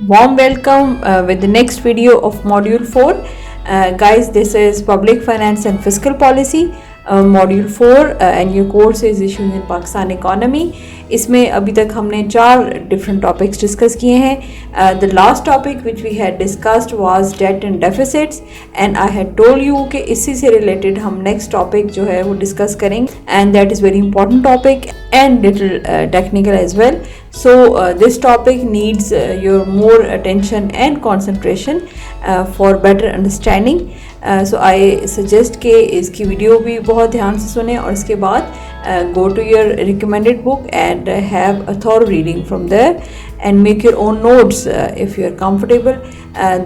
Warm welcome with the next video of Module 4. Guys, this is Public Finance and Fiscal Policy, Module 4 and your course is Issues in Pakistan Economy. इसमें अभी तक हमने 4 different topics discuss किए हैं. The last topic which we had discussed was debt and deficits, and I had told you कि इसी से related हम next topic जो है वो discuss करेंगे, and that is very important topic and little technical as well. So this topic needs your more attention and concentration for better understanding. So I suggest कि इसकी वीडियो भी बहुत ध्यान से सुने और इसके बाद go to your recommended book and have a thorough reading from there and make your own notes if you are comfortable.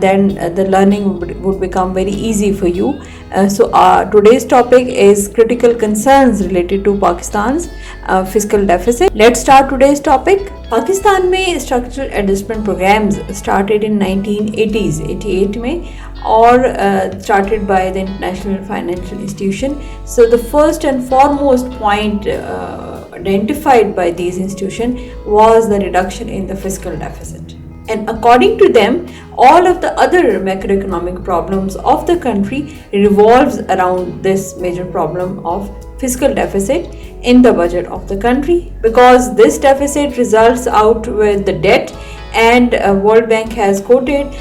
Then the learning would become very easy for you. So today's topic is critical concerns related to Pakistan's fiscal deficit. Let's start today's topic. Pakistan में structural adjustment programs started in 1980s, 88 में, or started by the International Financial Institution. So the first and foremost point identified by these institutions was the reduction in the fiscal deficit. And according to them, all of the other macroeconomic problems of the country revolves around this major problem of fiscal deficit in the budget of the country, because this deficit results out with the debt, and World Bank has quoted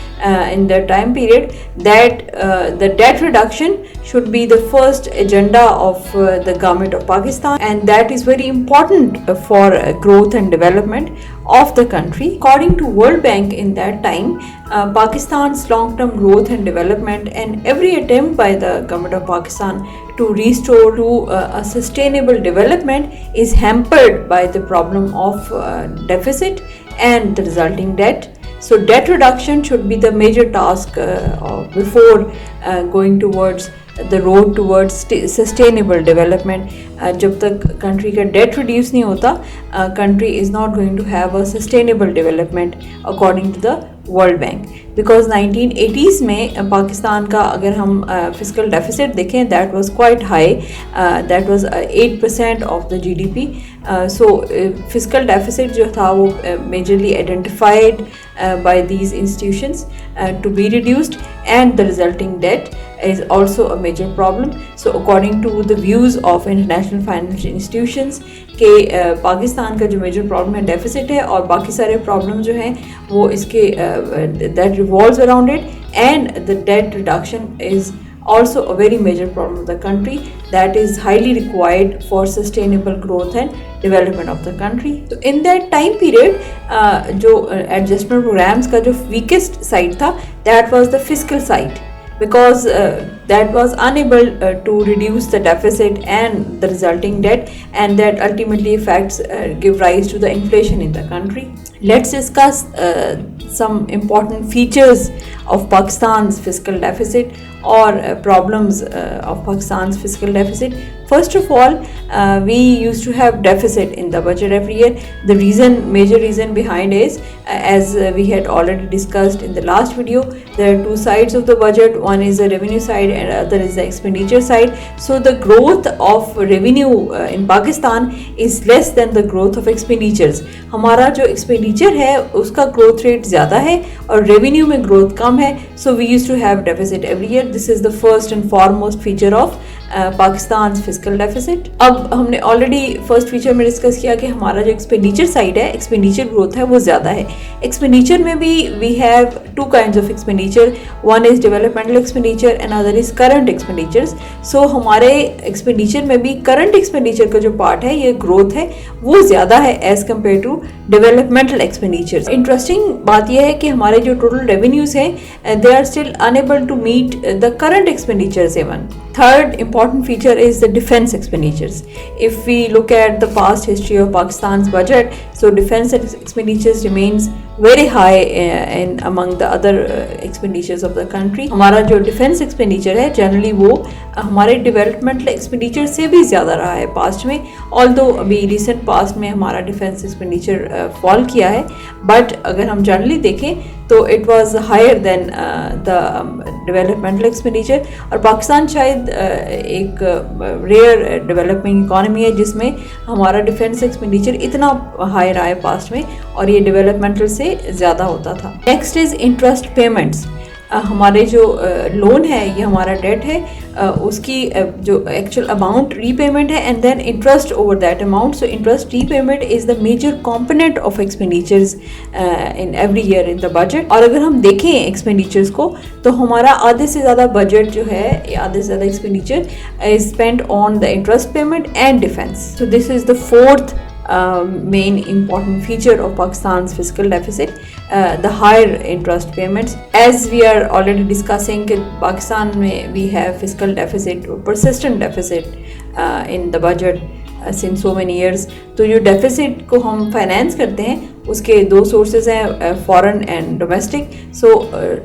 in the time period that the debt reduction should be the first agenda of the government of Pakistan, and that is very important for growth and development of the country. According to World Bank in that time, Pakistan's long-term growth and development and every attempt by the government of Pakistan to restore to a sustainable development is hampered by the problem of deficit and the resulting debt. So debt reduction should be the major task before going towards the road towards sustainable development. जब तक country का debt reduce नहीं होता, country is not going to have a sustainable development according to the World Bank. Because 1980s में पाकिस्तान का अगर हम fiscal deficit देखें, that was quite high, that was 8% of the GDP. So fiscal deficit जो था वो majorly identified by these institutions to be reduced, and the resulting debt is also a major problem. So according to the views of international financial institutions कि पाकिस्तान का जो major problem है deficit है, और बाकी सारे प्रॉब्लम जो हैं वो इसके that revolves around it, and the date reduction is also a very major problem of the country that is highly required for sustainable growth and development of the country. So in that time period जो adjustment programs का जो weakest side था, that was the fiscal side, because that was unable to reduce the deficit and the resulting debt, and that ultimately affects give rise to the inflation in the country. Let's discuss some important features of Pakistan's fiscal deficit or problems of Pakistan's fiscal deficit. First of all, we used to have deficit in the budget every year. The major reason behind is, as we had already discussed in the last video, there are two sides of the budget. One is the revenue side and other is the expenditure side. So the growth of revenue in Pakistan is less than the growth of expenditures. हमारा जो expenditure है उसका growth rate ज़्यादा है और revenue में growth कम है. So we used to have deficit every year. This is the first and foremost feature of Pakistan physical deficit. अब हमने ऑलरेडी फर्स्ट फीचर में डिस्कस किया कि हमारा जो एक्सपेंडिचर साइड है, एक्सपेंडिचर ग्रोथ है वो ज़्यादा है. एक्सपेंडिचर में भी we have two kinds of expenditure, one is developmental expenditure and other is current expenditures. So हमारे एक्सपेंडिचर में भी करंट एक्सपेंडिचर का जो पार्ट है, ये ग्रोथ है, वो ज़्यादा है as compare to developmental expenditures. Interesting बात यह है कि हमारे जो टोटल रेवेन्यूज़ हैं, they are still unable to meet the current expenditures even. Third important feature is the defense expenditures. If we look at the past history of Pakistan's budget, so defense expenditures remains very high in among the other expenditures of the country. हमारा जो defense expenditure है generally वो हमारे developmental expenditure से भी ज़्यादा रहा है past में, although अभी recent past में हमारा defense expenditure fall किया है, but अगर हम generally देखें तो it was higher than the developmental expenditure. और पाकिस्तान शायद एक रेयर डेवलपिंग इकॉनमी है जिसमें हमारा डिफेंस एक्सपेंडिचर इतना हाई रहा है पास्ट में, और ये डेवलपमेंटल से से ज़्यादा होता था। Next is interest payments. हमारे जो लोन है, ये हमारा डेट है, उसकी जो एक्चुअल अमाउंट रीपेमेंट है and then interest over that amount. So interest repayment is the major component of expenditures in every year in the budget. और अगर हम देखें एक्सपेंडिचर्स को, तो हमारा आधे से ज़्यादा बजट जो है, आधे से ज़्यादा expenditure is spent on the interest payment and defence. So this is the fourth main important feature of Pakistan's fiscal deficit, the higher interest payments. As we are already discussing, Pakistan mein we have fiscal deficit or persistent deficit in the budget since so many years. तो जो deficit को हम finance करते हैं उसके दो sources हैं, foreign and domestic. So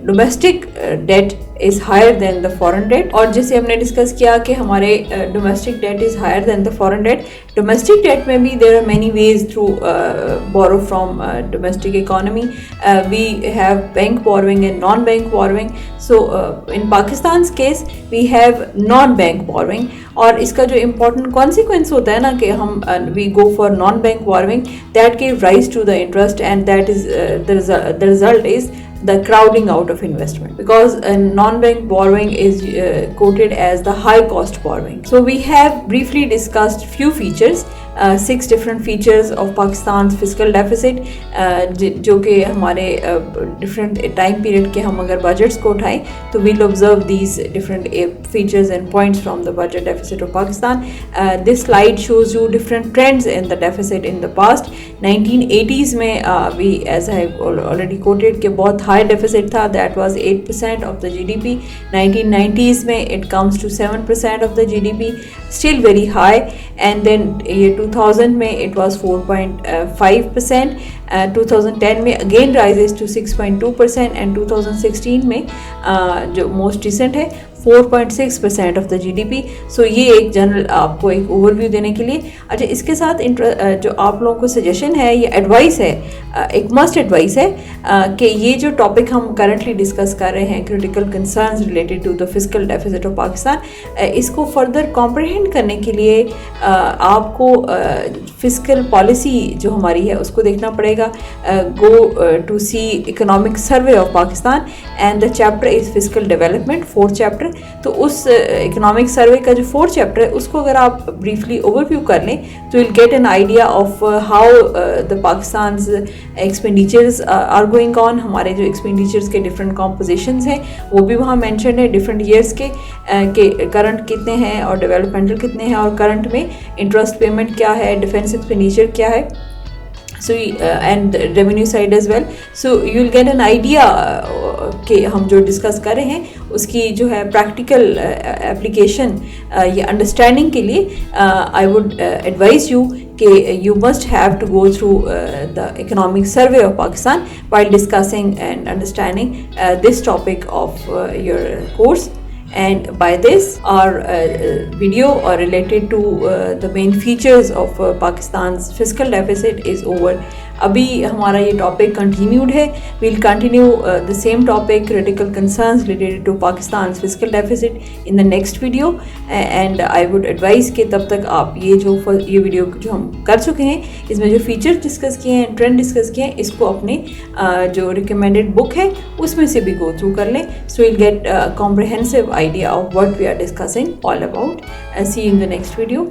domestic debt is higher than the foreign debt. और जैसे हमने डिस्कस किया कि हमारे domestic debt is higher than the foreign debt, domestic debt में भी there are many ways through borrow from domestic economy. We have bank borrowing and non bank borrowing. So in Pakistan case we have non bank borrowing, और इसका जो important consequence होता है ना कि हम we go for non bank borrowing, that give rise to the interest, and that is the result is the crowding out of investment, because non-bank borrowing is quoted as the high cost borrowing. So we have briefly discussed few features, 6 different features of Pakistan's fiscal deficit, जो कि हमारे different time period के हम अगर budgets को उठाएं तो we'll observe these different features and points from the budget deficit of Pakistan. This slide shows you different trends in the deficit in the past. 1980s में we, as I already quoted, कि बहुत high deficit था, that was 8% of the GDP. 1990s में it comes to 7% of the GDP, still very high. And then year 2000 में it was 4.5%, 2010 में again rises to 6.2%, and 2016 में जो most recent है 4.6% of the GDP. सो ये एक general आपको एक ओवरव्यू देने के लिए। अच्छा, इसके साथ जो आप लोगों को सजेशन है, ये एडवाइस है, एक मस्ट एडवाइस है कि ये जो टॉपिक हम करंटली डिस्कस कर रहे हैं, critical concerns related to the fiscal deficit of Pakistan, इसको फर्दर कॉम्प्रहेंड करने के लिए आपको फिस्कल पॉलिसी जो हमारी है उसको देखना पड़ेगा। Go to see economic survey of Pakistan and the chapter is fiscal development, 4th chapter. तो उस इकोनॉमिक सर्वे का जो 4th चैप्टर है उसको अगर आप ब्रीफली ओवरव्यू कर लें तो will get an idea of how the Pakistan's expenditures are going on. हमारे जो एक्सपेंडिचर्स के डिफरेंट कॉम्पोजिशंस हैं वो भी वहाँ मेंशन है, डिफरेंट ईयर्स के करंट कितने हैं और डेवलपमेंटल कितने हैं, और करंट में इंटरेस्ट पेमेंट क्या है, डिफेंस एक्सपेंडिचर क्या है, so and revenue side as well. So you will get an idea कि हम जो डिस्कस कर रहे हैं उसकी जो है प्रैक्टिकल एप्लीकेशन या अंडरस्टैंडिंग के लिए आई वुड एडवाइज यू कि you must have to go through the economic survey of Pakistan while discussing and understanding this topic of your course. And by this our video related to the main features of Pakistan's fiscal deficit is over. अभी हमारा ये topic continued है, we'll continue the same topic, critical concerns related to Pakistan's fiscal deficit in the next video. And I would advise कि तब तक आप ये video जो हम कर चुके हैं इसमें जो फीचर डिस्कस किए हैं, ट्रेंड डिस्कस किए हैं, इसको अपने जो रिकमेंडेड बुक है उसमें से भी गो थ्रू कर लें. So you'll get a comprehensive idea of what we are discussing all about. See you in the next video.